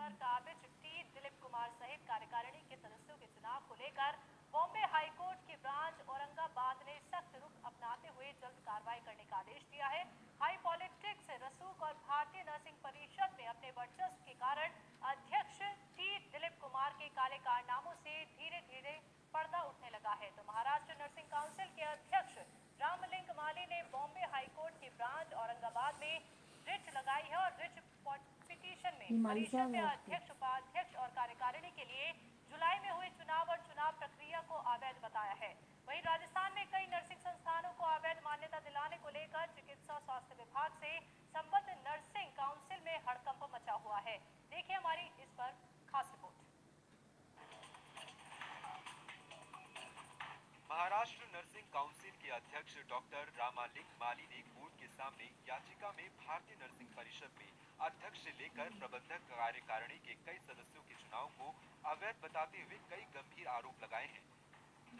पर काबिज टी दिलीप कुमार सहित कार्यकारिणी के सदस्यों के चुनाव को लेकर बॉम्बे हाईकोर्ट की ब्रांच औरंगाबाद ने सख्त रुख अपनाते हुए जल्द कार्रवाई करने का आदेश दिया है। हाई पॉलिटिक्स रसूख और भारतीय नर्सिंग परिषद में अपने वर्चस्व के कारण अध्यक्ष टी दिलीप कुमार के काले कारनामों से धीरे धीरे पर्दा उठने लगा है। तो महाराष्ट्र नर्सिंग काउंसिल के अध्यक्ष रामलिंग माली ने बॉम्बे हाईकोर्ट की ब्रांच औरंगाबाद में रिट लगाई है और रिट पिटीशन में परिषद में अध्यक्ष, उपाध्यक्ष और कार्यकारिणी के लिए जुलाई में हुए चुनाव और चुनाव प्रक्रिया को अवैध बताया है। वहीं राजस्थान में कई नर्सिंग संस्थानों को अवैध मान्यता दिलाने को लेकर चिकित्सा स्वास्थ्य विभाग से संबद्ध नर्सिंग काउंसिल में हड़कंप मचा हुआ है। देखिए हमारी इस पर खास रिपोर्ट। महाराष्ट्र नर्सिंग काउंसिल के अध्यक्ष डॉक्टर रामालिंग माली ने कोर्ट के सामने याचिका में भारतीय नर्सिंग परिषद में अध्यक्ष से लेकर प्रबंधक कार्यकारिणी के कई सदस्यों के चुनाव को अवैध बताते हुए कई गंभीर आरोप लगाए हैं।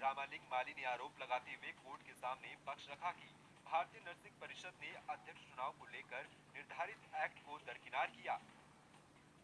रामालिंग माली ने आरोप लगाते हुए कोर्ट के सामने पक्ष रखा कि भारतीय नर्सिंग परिषद ने अध्यक्ष चुनाव को लेकर निर्धारित एक्ट को दरकिनार किया।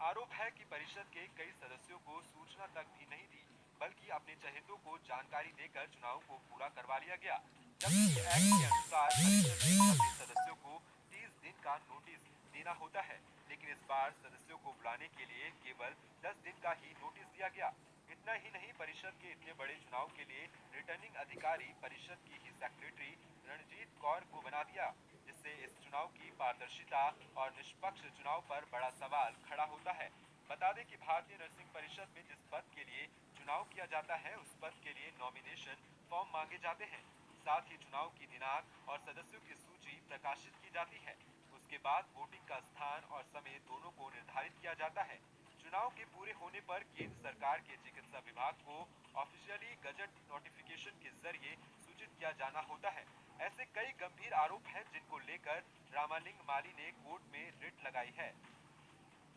आरोप है कि परिषद के कई सदस्यों को सूचना तक भी नहीं दी, बल्कि अपने चहेतों को जानकारी देकर चुनाव को पूरा करवा लिया गया। जबकि एक्ट के अनुसार परिषद के सभी सदस्यों को 30 दिन का नोटिस देना होता है, लेकिन इस बार सदस्यों को बुलाने के लिए केवल 10 दिन का ही नोटिस दिया गया। इतना ही नहीं, परिषद के इतने बड़े चुनाव के लिए रिटर्निंग अधिकारी परिषद की ही सेक्रेटरी रणजीत कौर को बना दिया, जिससे इस चुनाव की पारदर्शिता और निष्पक्ष चुनाव पर बड़ा सवाल खड़ा होता है। बता दें कि भारतीय नर्सिंग परिषद में जिस पद के लिए चुनाव किया जाता है, उस पद के लिए नॉमिनेशन फॉर्म मांगे जाते हैं। साथ ही चुनाव की दिनांक और सदस्यों की सूची प्रकाशित की जाती है। उसके बाद वोटिंग का स्थान और समय दोनों को निर्धारित किया जाता है। चुनाव के पूरे होने पर केंद्र सरकार के चिकित्सा विभाग को ऑफिशियली गजट नोटिफिकेशन के जरिए सूचित किया जाना होता है। ऐसे कई गंभीर आरोप हैं जिनको लेकर रामालिंग माली ने कोर्ट में रिट लगाई है।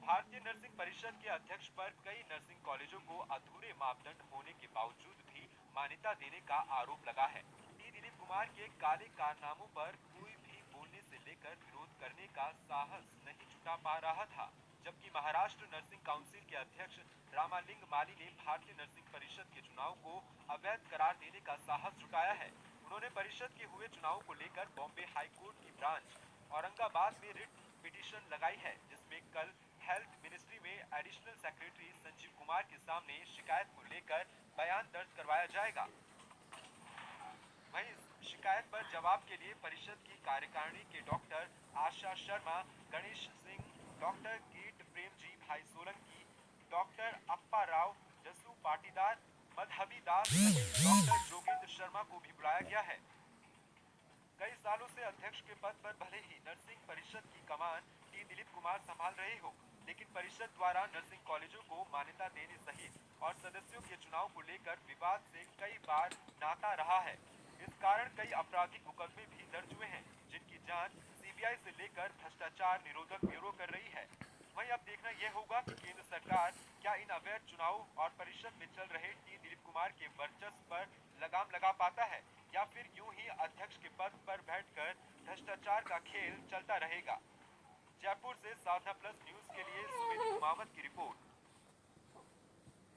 भारतीय नर्सिंग परिषद के अध्यक्ष पर कई नर्सिंग कॉलेजों को अधूरे मापदंड होने के बावजूद भी मान्यता देने का आरोप लगा है। टी दिलीप कुमार के काले कारनामों पर कोई भी बोलने से लेकर विरोध करने का साहस नहीं जुटा पा रहा था, जबकि महाराष्ट्र नर्सिंग काउंसिल के अध्यक्ष रामालिंग माली ने भारतीय नर्सिंग परिषद के चुनाव को अवैध करार देने का साहस जुटाया है। उन्होंने परिषद के हुए चुनाव को लेकर बॉम्बे हाईकोर्ट की ब्रांच औरंगाबाद में रिट पिटीशन लगाई है, जिसमें कल हेल्थ मिनिस्ट्री में एडिशनल सेक्रेटरी संजीव कुमार के सामने शिकायत को लेकर बयान दर्ज करवाया जाएगा। वहीं शिकायत पर जवाब के लिए परिषद की कार्यकारिणी के डॉक्टर आशा शर्मा, गणेश सिंह, डॉक्टर कीट प्रेमजी भाई सोलंकी, डॉक्टर अप्पा राव, जसू पाटीदार, मधहबी दास, डॉक्टर जोगेंद्र शर्मा को भी बुलाया गया है। कई सालों से अध्यक्ष के पद पर भले ही नर्सिंग परिषद की कमान टी दिलीप कुमार संभाल रहे हो, लेकिन परिषद द्वारा नर्सिंग कॉलेजों को मान्यता देने सहित और सदस्यों के चुनाव को लेकर विवाद से कई बार नाता रहा है। इस कारण कई आपराधिक मुकदमे भी दर्ज हुए हैं, जिनकी जांच सीबीआई से लेकर भ्रष्टाचार निरोधक ब्यूरो कर रही है। वहीं अब देखना यह होगा कि केंद्र सरकार क्या इन अवैध चुनाव और परिषद में चल रहे टी दिलीप कुमार के वर्चस्व पर लगाम लगा पाता है, या फिर यूं ही अध्यक्ष के पद पर बैठकर भ्रष्टाचार का खेल चलता रहेगा। जयपुर से साधना प्लस न्यूज के लिए सुमित कुमावत की रिपोर्ट।